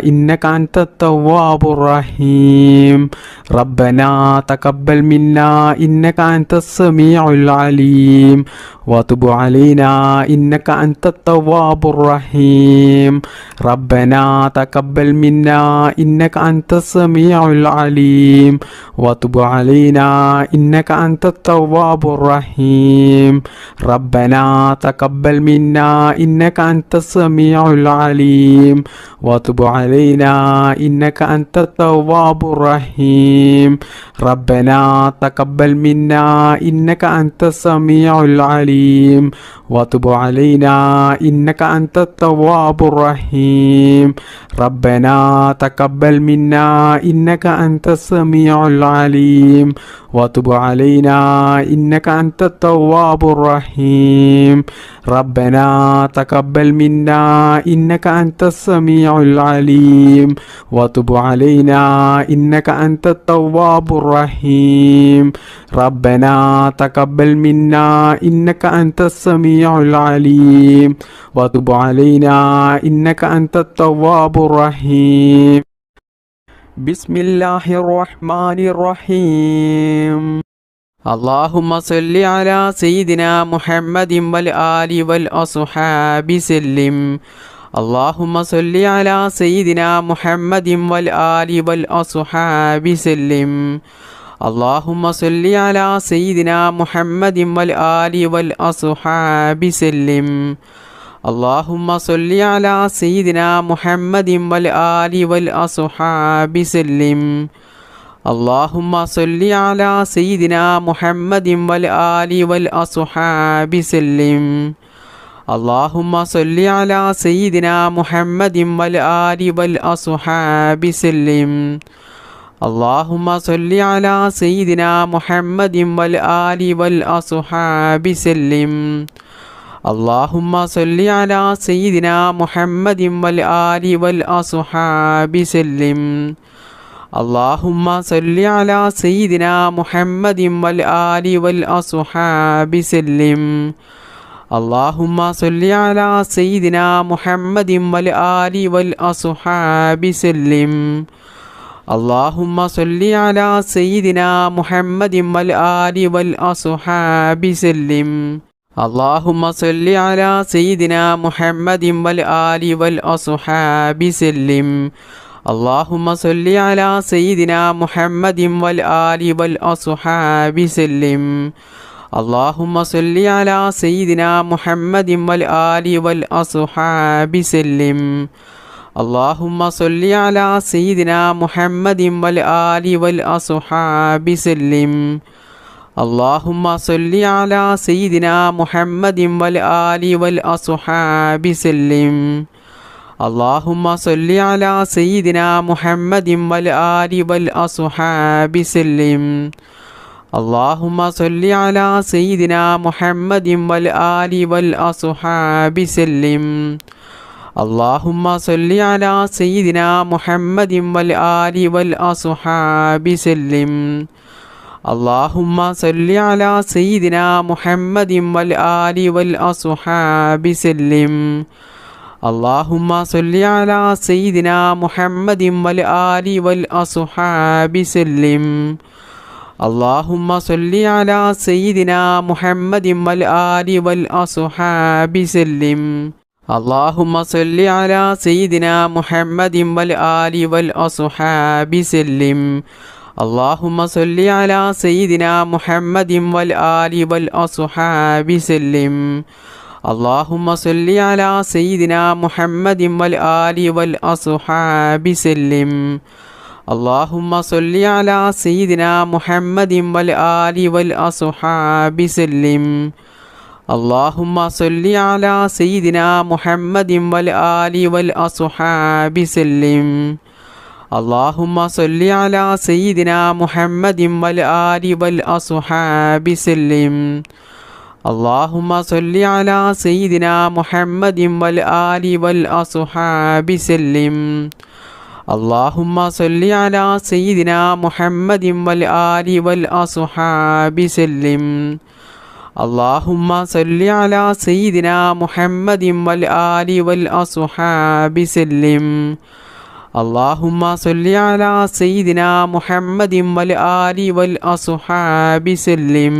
إنك أنت التواب الرحيم ربنا تقبل منا إنك أنت السميع العليم وتب علينا إنك أنت التواب الرحيم ربنا تقبل منا إنك أنت السميع العليم وتب علينا إنك أنت التواب الرحيم ربنا تقبل منا إنك أنت السميع العليم وتب علينا إنك أنت التواب الرحيم ربنا تقبل منا إنك أنت السميع العليم وتب علينا إنك أنت التواب الرحيم ربنا تقبل منا إنك أنت السميع العليم وتب علينا إنك أنت التواب الرحيم ربنا تقبل منا إنك أنت السميع العليم وتب علينا إنك أنت التواب الرحيم ربنا تقبل منا إنك أنت السميع العليم وتب علينا إنك أنت التواب الرحيم بسم الله الرحمن الرحيم اللهم صل على سيدنا محمد والآل والأصحاب سلم اللهم صل على سيدنا محمد والآل والأصحاب سلم اللهم صل على سيدنا محمد والآل والأصحاب سلم اللهم صل على سيدنا محمد والآل والأصحاب سلم اللهم صل على سيدنا محمد والآل والأصحاب سلم اللهم صل على سيدنا محمد والآل والأصحاب سلم اللهم صل على سيدنا محمد والآل والأصحاب سلم اللهم صل على سيدنا محمد والآل والأصحاب سلم اللهم صل على سيدنا محمد والآل والأصحاب سلم اللهم صل على سيدنا محمد والآل والأصحاب سلم اللهم صل على سيدنا محمد والآل والأصحاب سلم اللهم صل على سيدنا محمد والآل والأصحاب سلم اللهم صل على سيدنا محمد والآل والأصحاب سلم اللهم صل على سيدنا محمد والآل والأصحاب سلم اللهم صل على سيدنا محمد والآل والأصحاب سلم اللهم صل على سيدنا محمد والآل والأصحاب سلم اللهم صل على سيدنا محمد والآل والأصحاب سلم اللهم صل على سيدنا محمد والآل والأصحاب سلم اللهم صل على سيدنا محمد والآل والأصحاب سلم اللهم صل على سيدنا محمد والآل والأصحاب سلم اللهم صل على سيدنا محمد والآل والأصحاب سلم اللهم صل على سيدنا محمد والآل والأصحاب سلم اللهم صل على سيدنا محمد والآل والأصحاب سلم اللهم صل على سيدنا محمد والآل والأصحاب سلم اللهم صل على سيدنا محمد والآل والأصحاب سلم اللهم صل على سيدنا محمد والآل والأصحاب سلم اللهم صل على سيدنا محمد والآل والأصحاب سلم. اللهم صل على سيدنا محمد والآل والأصحاب سلم. اللهم صل على سيدنا محمد والآل والأصحاب سلم. اللهم صل على سيدنا محمد والآل والأصحاب سلم. اللهم صل على سيدنا محمد والآل والأصحاب سلم. اللهم صل على سيدنا محمد والآل والأصحاب سلم.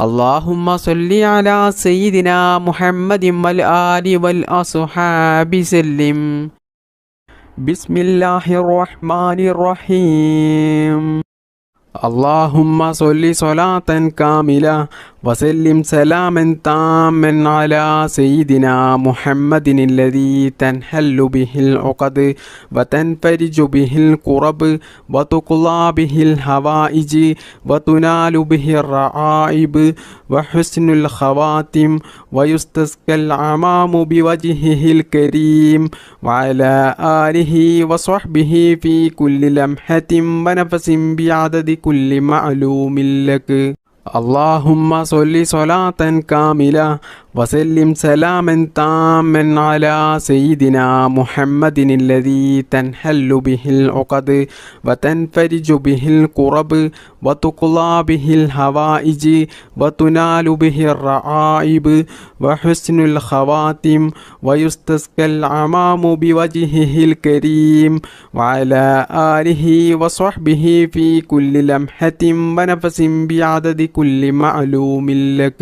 اللهم صل على سيدنا محمد والآل والأصحاب سلم. بسم الله الرحمن الرحيم. اللهم صل صلاة كاملة وسلم سلاما تاما على سيدنا محمد الذي تنحل به العقد وتنفرج به الكرب وتقضى به الحوائج وتنال به الرعائب وحسن الخواتم ويستسقى الغمام بوجهه الكريم وعلى آله وصحبه في كل لمحة ونفس بعدد كل معلوم لك. اللهم صل صلاة كاملة وسلم سلاما تاما على سيدنا محمد الذي تنحل به العقد وتنفرج به الكرب وتقضى به الحوائج وتنال به الرعائب وحسن الخواتم ويستسقى الغمام بوجهه الكريم وعلى آله وصحبه في كل لمحة ونفس بعدد كل معلوم لك.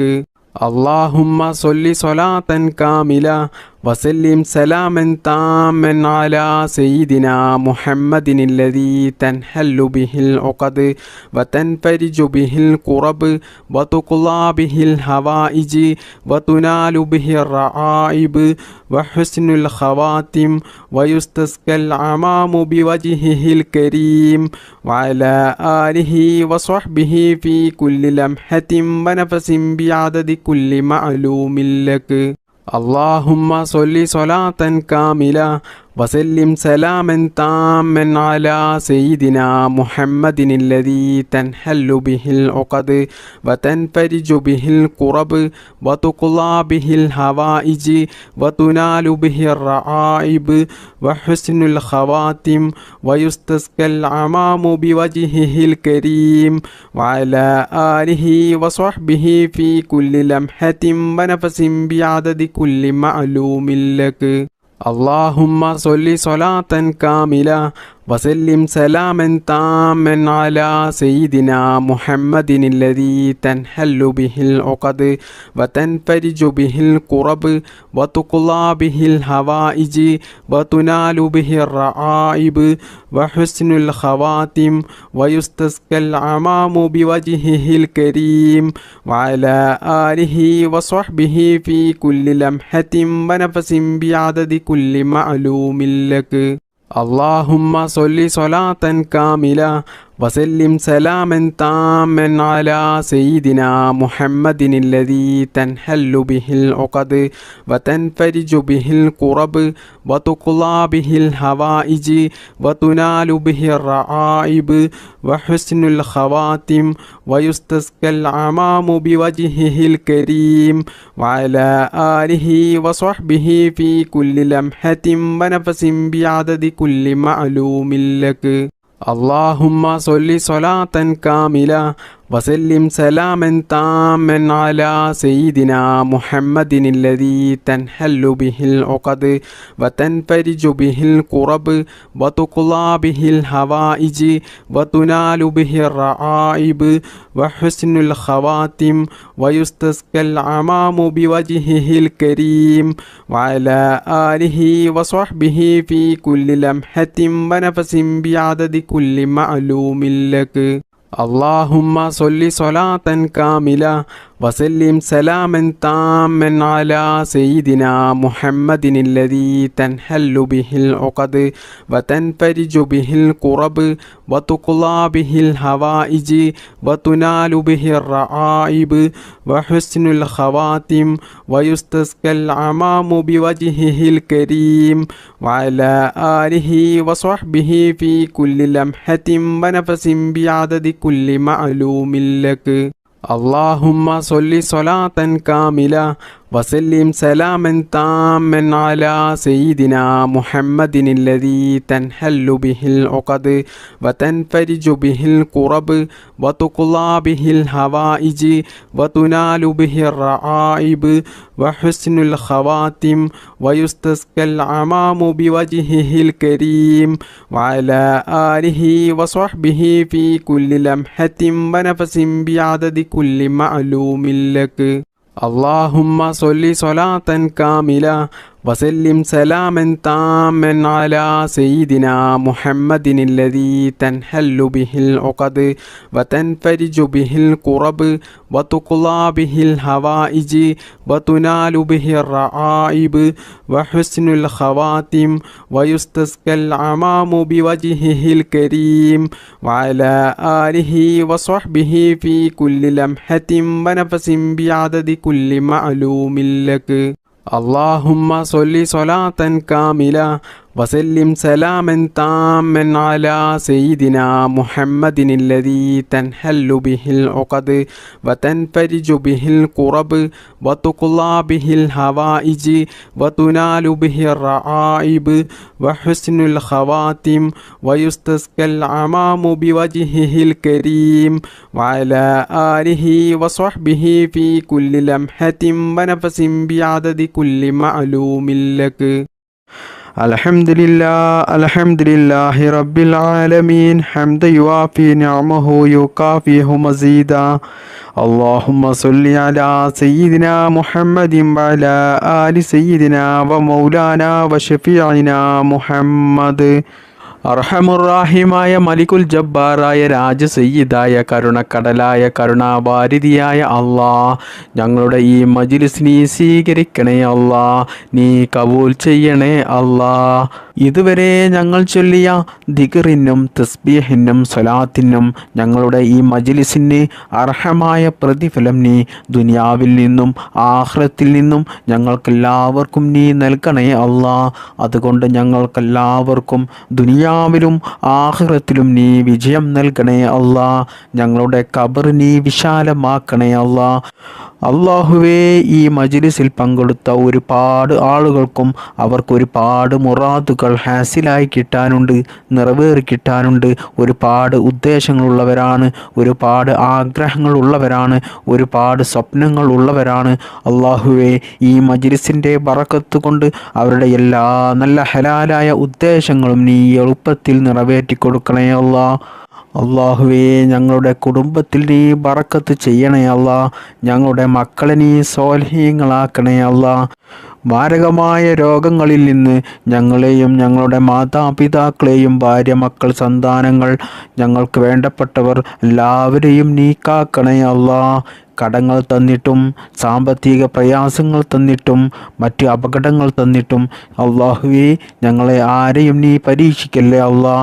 اللهم صل صلاة كاملة وسلم سلاما تاما على سيدنا محمد الذي تنحل به العقد وتنفرج به الكرب وتقضى به الحوائج وتنال به الرعائب وحسن الخواتم ويستسقى الغمام بوجهه الكريم وعلى آله وصحبه في كل لمحة ونفس بعدد كل معلوم لك. اللهم صل صلاة كاملة وسلم سلاما تاما على سيدنا محمد الذي تنحل به العقد وتنفرج به الكرب وتقضى به الحوائج وتنال به الرعائب وحسن الخواتم ويستسقى الغمام بوجهه الكريم وعلى آله وصحبه في كل لمحة ونفس بعدد كل معلوم لك. اللهم صل صلاة كاملة وسلم سلاما تاما على سيدنا محمد الذي تنحل به العقد وتنفرج به الكرب وتقضى به الحوائج وتنال به الرعائب وحسن الخواتم ويستسقى الغمام بوجهه الكريم وعلى آله وصحبه في كل لمحة ونفس بعدد كل معلوم لك. اللهم صل صلاة كاملة وسلم سلاما تاما على سيدنا محمد الذي تنحل به العقد وتنفرج به الكرب وتقضى به الحوائج وتنال به الرعائب وحسن الخواتم ويستسقى الغمام بوجهه الكريم وعلى آله وصحبه في كل لمحة ونفس بعدد كل معلوم لك. اللهم صل صلاة كاملة وسلم سلاما تاما على سيدنا محمد الذي تنحل به العقد وتنفرج به الكرب وتقضى به الحوائج وتنال به الرعائب وحسن الخواتم ويستسقى الغمام بوجهه الكريم وعلى آله وصحبه في كل لمحة ونفس بعدد كل معلوم لك. اللهم صل صلاة كاملة وسلم سلاما تاما على سيدنا محمد الذي تنحل به العقد وتنفرج به الكرب وتقضى به الحوائج وتنال به الرعائب وحسن الخواتم ويستسقى العمام بوجهه الكريم وعلى آله وصحبه في كل لمحة ونفس بعدد كل معلوم لك. اللهم صل صلاة كاملة وسلم سلاما تاما على سيدنا محمد الذي تنحل به العقد وتنفرج به الكرب وتقضى به الحوائج وتنال به الرعائب وحسن الخواتم ويستسقى العمام بوجهه الكريم وعلى آله وصحبه في كل لمحة ونفس بعدد كل معلوم لك. اللهم صل صلاة كاملة وسلم سلاما تاما على سيدنا محمد الذي تنحل به العقد وتنفرج به الكرب وتقضى به الحوائج وتنال به الرعائب وحسن الخواتم ويستسقى العمام بوجهه الكريم وعلى آله وصحبه في كل لمحة ونفس بعدد كل معلوم لك. اللهم صل صلاة كاملة وسلم سلاما تاما على سيدنا محمد الذي تنحل به العقد وتنفرج به الكرب وتقضى به الحوائج وتنال به الرعائب وحسن الخواتم ويستسقى العمام بوجهه الكريم وعلى آله وصحبه في كل لمحة ونفس بعدد كل معلوم لك. الحمد لله رب العالمين حمدا يوافي نعمه يكافئه مزيدا. اللهم صل على سيدنا محمد وعلى آل سيدنا ومولانا وشفيعنا محمد. അർഹമുറാഹിമായ മലികുൽ ജബ്ബാറായ രാജസയ്യിദായ കരുണക്കടലായ കരുണാവാരിധിയായ അല്ലാ, ഞങ്ങളുടെ ഈ മജ്ലിസ് നീ സ്വീകരിക്കണേ അല്ലാ, നീ കബൂൽ ചെയ്യണേ അല്ലാ. ഇതുവരെ ഞങ്ങൾ ചൊല്ലിയ ദിക്റിനും തസ്ബീഹിനും സ്വലാത്തിനും ഞങ്ങളുടെ ഈ മജ്ലിസിന് അർഹമായ പ്രതിഫലം നീ ദുനിയാവിൽ നിന്നും ആഖിറത്തിൽ നിന്നും ഞങ്ങൾക്കെല്ലാവർക്കും നീ നൽകണേ അല്ലാ. അതുകൊണ്ട് ഞങ്ങൾക്കെല്ലാവർക്കും ദുനിയാവിലും ആഖിറത്തിലും നീ വിജയം നൽകണേ അല്ലാ. ഞങ്ങളുടെ ഖബർ നീ വിശാലമാക്കണേ അല്ലാ. അല്ലാഹുവേ, ഈ മജ്ലിസിൽ പങ്കെടുത്ത ഒരുപാട് ആളുകൾക്കും അവർക്ക് ഒരുപാട് മുറാദുകൾ ഹാസിലായി കിട്ടാനുണ്ട്, നിറവേറി കിട്ടാനുണ്ട്. ഒരുപാട് ഉദ്ദേശങ്ങളുള്ളവരാണ്, ഒരുപാട് ആഗ്രഹങ്ങളുള്ളവരാണ്, ഒരുപാട് സ്വപ്നങ്ങൾ ഉള്ളവരാണ്. അല്ലാഹുവേ, ഈ മജ്ലിസിൻ്റെ ബറക്കത്ത് കൊണ്ട് അവരുടെ എല്ലാ നല്ല ഹലാലായ ഉദ്ദേശങ്ങളും നീ എളുപ്പത്തിൽ നിറവേറ്റി കൊടുക്കണേ അല്ലാ. അല്ലാഹുവേ, ഞങ്ങളുടെ കുടുംബത്തിൽ നീ ബറക്കത്ത് ചെയ്യണേ അല്ലാ. ഞങ്ങളുടെ മക്കളെ നീ സ്വാലിഹീങ്ങളാക്കണേ അല്ലാ. മാരകമായ രോഗങ്ങളിൽ നിന്ന് ഞങ്ങളെയും ഞങ്ങളുടെ മാതാപിതാക്കളെയും ഭാര്യ മക്കൾ സന്താനങ്ങൾ ഞങ്ങൾക്ക് വേണ്ടപ്പെട്ടവർ എല്ലാവരെയും നീ കാക്കണേ അല്ലാ. കടങ്ങൾ തന്നിട്ടും സാമ്പത്തിക പ്രയാസങ്ങൾ തന്നിട്ടും മറ്റ് അപകടങ്ങൾ തന്നിട്ടും അല്ലാഹുവേ, ഞങ്ങളെ ആരെയും നീ പരീക്ഷിക്കല്ലേ അല്ലാ.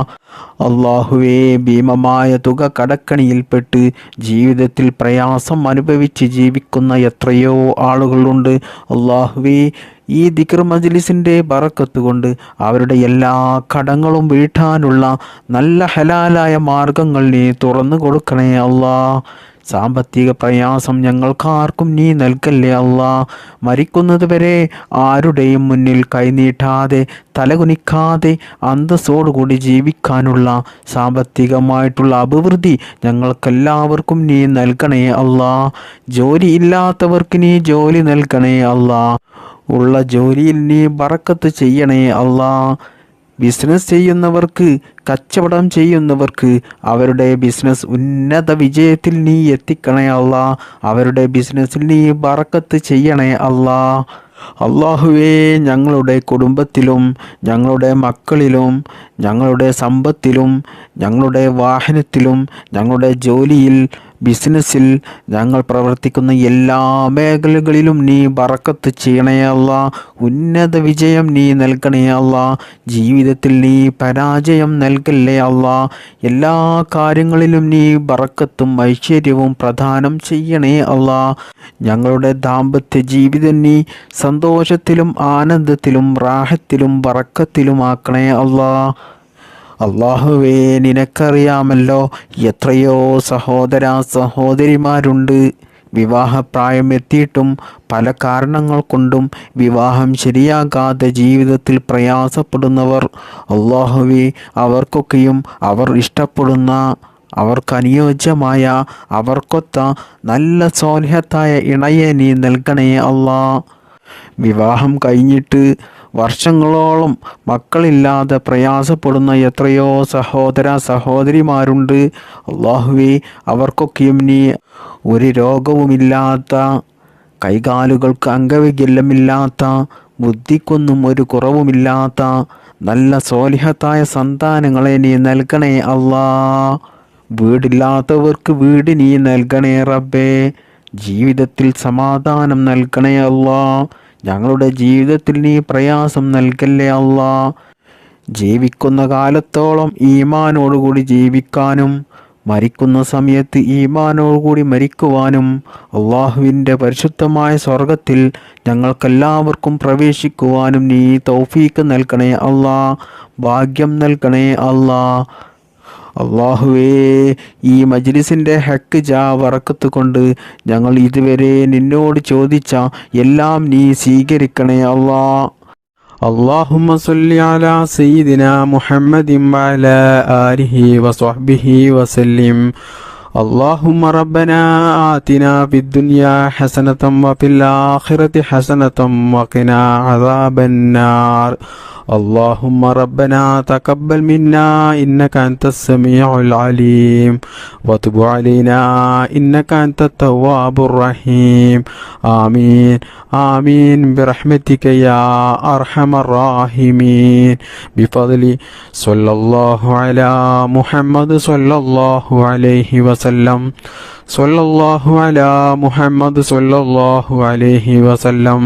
അല്ലാഹുവേ, ഭീമമായ തുക കടക്കണിയിൽപ്പെട്ട് ജീവിതത്തിൽ പ്രയാസം അനുഭവിച്ച് ജീവിക്കുന്ന എത്രയോ ആളുകളുണ്ട്. അല്ലാഹുവേ, ഈ ദിക്ർ മജ്ലിസിൻ്റെ ബറക്കത്ത് കൊണ്ട് അവരുടെ എല്ലാ കടങ്ങളും വീട്ടാനുള്ള നല്ല ഹലാലായ മാർഗങ്ങൾ നീ തുറന്നു കൊടുക്കണേ അല്ലാ. സാമ്പത്തിക പ്രയാസം ഞങ്ങൾക്കാർക്കും നീ നൽകല്ലേ അല്ലാ. മരിക്കുന്നത് വരെ ആരുടെയും മുന്നിൽ കൈനീട്ടാതെ തലകുനിക്കാതെ അന്തസ്സോടുകൂടി ജീവിക്കാനുള്ള സാമ്പത്തികമായിട്ടുള്ള അഭിവൃദ്ധി ഞങ്ങൾക്കെല്ലാവർക്കും നീ നൽകണേ അല്ലാ. ജോലി ഇല്ലാത്തവർക്ക് നീ ജോലി നൽകണേ അല്ലാ. ഉള്ള ജോലിയിൽ നീ ബറക്കത്ത് ചെയ്യണേ അല്ലാ. ബിസിനസ് ചെയ്യുന്നവർക്ക്, കച്ചവടം ചെയ്യുന്നവർക്ക് അവരുടെ ബിസിനസ് ഉന്നത വിജയത്തിൽ നീ എത്തിക്കണേ അല്ലാ. അവരുടെ ബിസിനസ്സിൽ നീ ബറക്കത്ത് ചെയ്യണേ അല്ലാ. അല്ലാഹുവേ, ഞങ്ങളുടെ കുടുംബത്തിലും ഞങ്ങളുടെ മക്കളിലും ഞങ്ങളുടെ സമ്പത്തിലും ഞങ്ങളുടെ വാഹനത്തിലും ഞങ്ങളുടെ ജോലിയിൽ ബിസിനസ്സിൽ ഞങ്ങൾ പ്രവർത്തിക്കുന്ന എല്ലാ മേഖലകളിലും നീ ബറക്കത്ത് ചെയ്യണേ അല്ലാ. ഉന്നത വിജയം നീ നൽകണേ അല്ലാ. ജീവിതത്തിൽ നീ പരാജയം നൽകല്ലേ അല്ലാ. എല്ലാ കാര്യങ്ങളിലും നീ ബറക്കത്തും ഐശ്വര്യവും പ്രദാനം ചെയ്യണേ അല്ലാ. ഞങ്ങളുടെ ദാമ്പത്യ ജീവിതം നീ സന്തോഷത്തിലും ആനന്ദത്തിലും റാഹത്തിലും ബറക്കത്തിലുമാക്കണേ അല്ലാ. അള്ളാഹുവേ, നിനക്കറിയാമല്ലോ എത്രയോ സഹോദര സഹോദരിമാരുണ്ട് വിവാഹപ്രായം എത്തിയിട്ടും പല കാരണങ്ങൾ കൊണ്ടും വിവാഹം ശരിയാകാതെ ജീവിതത്തിൽ പ്രയാസപ്പെടുന്നവർ. അള്ളാഹുവേ, അവർക്കൊക്കെയും അവർ ഇഷ്ടപ്പെടുന്ന അവർക്കനുയോജ്യമായ അവർക്കൊത്ത നല്ല സ്വാലിഹത്തായ ഇണയെ നീ നൽകണേ അല്ലാ. വിവാഹം കഴിഞ്ഞിട്ട് വർഷങ്ങളോളം മക്കളില്ലാതെ പ്രയാസപ്പെടുന്ന എത്രയോ സഹോദര സഹോദരിമാരുണ്ട്. അള്ളാഹുവേ, അവർക്കൊക്കെയും നീ ഒരു രോഗവുമില്ലാത്ത, കൈകാലുകൾക്ക് അംഗവൈകല്യമില്ലാത്ത, ബുദ്ധിക്കൊന്നും ഒരു കുറവുമില്ലാത്ത നല്ല സ്വാലിഹത്തായ സന്താനങ്ങളെ നീ നൽകണേ അല്ലാ. വീടില്ലാത്തവർക്ക് വീട് നീ നൽകണേ റബ്ബേ. ജീവിതത്തിൽ സമാധാനം നൽകണേ അല്ലാ. ഞങ്ങളുടെ ജീവിതത്തിൽ നീ പ്രയാസം നൽകല്ലേ അല്ലാ. ജീവിക്കുന്ന കാലത്തോളം ഈമാനോടുകൂടി ജീവിക്കാനും മരിക്കുന്ന സമയത്ത് ഈമാനോടുകൂടി മരിക്കുവാനും അള്ളാഹുവിൻ്റെ പരിശുദ്ധമായ സ്വർഗത്തിൽ ഞങ്ങൾക്കെല്ലാവർക്കും പ്രവേശിക്കുവാനും നീ തൗഫീക്ക് നൽകണേ അല്ലാ. ഭാഗ്യം നൽകണേ അല്ലാ. അള്ളാഹുവേ, ഈ മജ്ലിസിൻ്റെ ഹക്ക് ബറക്കത്ത് കൊണ്ട് ഞങ്ങൾ ഇതുവരെ നിന്നോട് ചോദിച്ച എല്ലാം നീ സ്വീകരിക്കണേ അല്ലാ. اللهم صل على سيدنا محمد وعلى آله وصحبه وسلم. اللهم ربنا آتنا في الدنيا حسنة وفي الآخرة حسنة وقنا عذاب النار. اللهم ربنا تقبل منا إنك أنت السميع العليم وتب علينا إنك أنت التواب الرحيم. آمين آمين برحمتك يا أرحم الراحمين. بفضل صلى الله على محمد صلى الله عليه وسلم. صلى الله على محمد صلى الله عليه وسلم.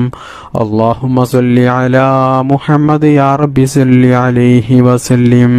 اللهم صل على محمد يا رب صل عليه وسلم.